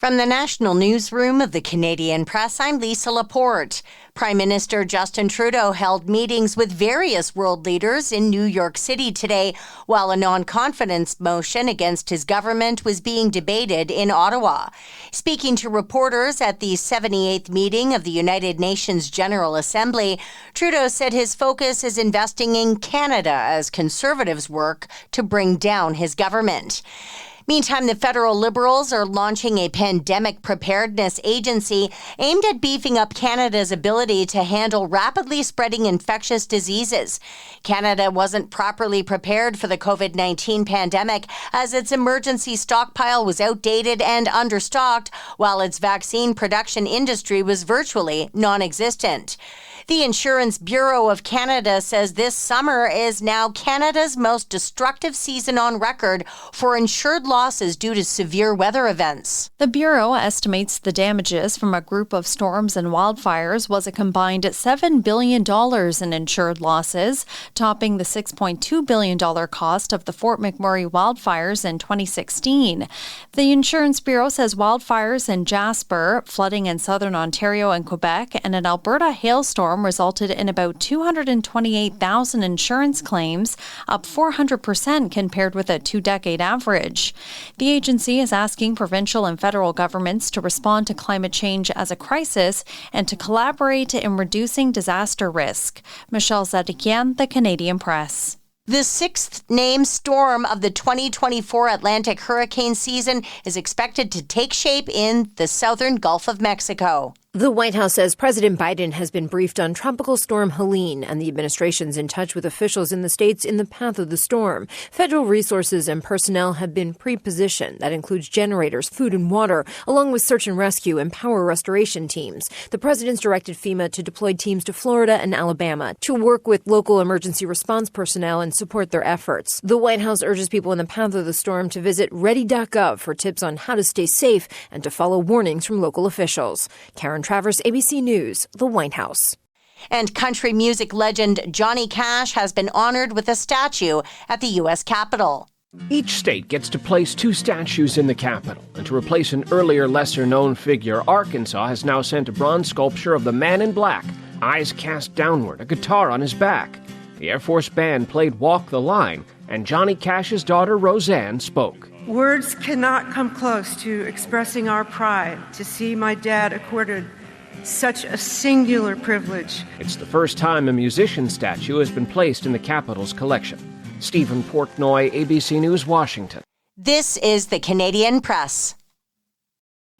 From the National Newsroom of the Canadian Press, I'm Lisa Laporte. Prime Minister Justin Trudeau held meetings with various world leaders in New York City today, while a non-confidence motion against his government was being debated in Ottawa. Speaking to reporters at the 78th meeting of the United Nations General Assembly, Trudeau said his focus is investing in Canada as Conservatives work to bring down his government. Meantime, the federal Liberals are launching a pandemic preparedness agency aimed at beefing up Canada's ability to handle rapidly spreading infectious diseases. Canada wasn't properly prepared for the COVID-19 pandemic as its emergency stockpile was outdated and understocked, while its vaccine production industry was virtually non-existent. The Insurance Bureau of Canada says this summer is now Canada's most destructive season on record for insured losses due to severe weather events. The Bureau estimates the damages from a group of storms and wildfires was a combined $7 billion in insured losses, topping the $6.2 billion cost of the Fort McMurray wildfires in 2016. The Insurance Bureau says wildfires in Jasper, flooding in southern Ontario and Quebec, and an Alberta hailstorm resulted in about 228,000 insurance claims, up 400% compared with a two-decade average. The agency is asking provincial and federal governments to respond to climate change as a crisis and to collaborate in reducing disaster risk. Michelle Zadikian, The Canadian Press. The sixth named storm of the 2024 Atlantic hurricane season is expected to take shape in the southern Gulf of Mexico. The White House says President Biden has been briefed on Tropical Storm Helen, and the administration's in touch with officials in the states in the path of the storm. Federal resources and personnel have been pre-positioned. That includes generators, food and water, along with search and rescue and power restoration teams. The president's directed FEMA to deploy teams to Florida and Alabama to work with local emergency response personnel and support their efforts. The White House urges people in the path of the storm to visit ready.gov for tips on how to stay safe and to follow warnings from local officials. Karen Travers, ABC News, the White House. And country music legend Johnny Cash has been honored with a statue at the U.S. Capitol. Each state gets to place two statues in the Capitol, and to replace an earlier lesser-known figure, Arkansas has now sent a bronze sculpture of the Man in Black, eyes cast downward, a guitar on his back. The Air Force Band played Walk the Line, and Johnny Cash's daughter Roseanne spoke. Words cannot come close to expressing our pride to see my dad accorded such a singular privilege. It's the first time a musician statue has been placed in the Capitol's collection. Stephen Portnoy, ABC News, Washington. This is the Canadian Press.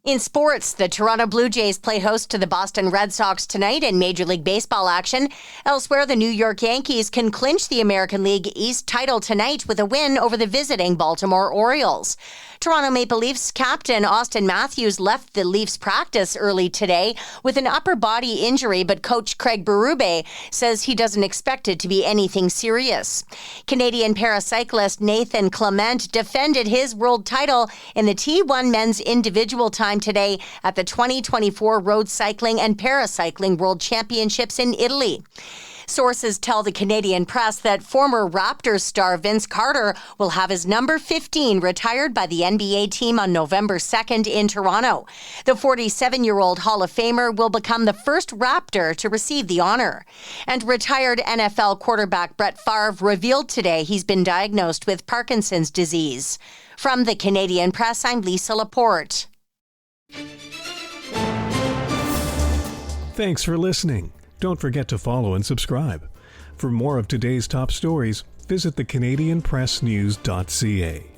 In sports, the Toronto Blue Jays play host to the Boston Red Sox tonight in Major League Baseball action. Elsewhere, the New York Yankees can clinch the American League East title tonight with a win over the visiting Baltimore Orioles. Toronto Maple Leafs captain Austin Matthews left the Leafs practice early today with an upper body injury, but coach Craig Berube says he doesn't expect it to be anything serious. Canadian paracyclist Nathan Clement defended his world title in the T1 men's individual time today at the 2024 Road Cycling and Paracycling World Championships in Italy. Sources tell the Canadian Press that former Raptors star Vince Carter will have his number 15 retired by the NBA team on November 2nd in Toronto. The 47-year-old Hall of Famer will become the first Raptor to receive the honor. And retired NFL quarterback Brett Favre revealed today he's been diagnosed with Parkinson's disease. From the Canadian Press, I'm Lisa Laporte. Thanks for listening. Don't forget to follow and subscribe. For more of today's top stories, visit thecanadianpressnews.ca.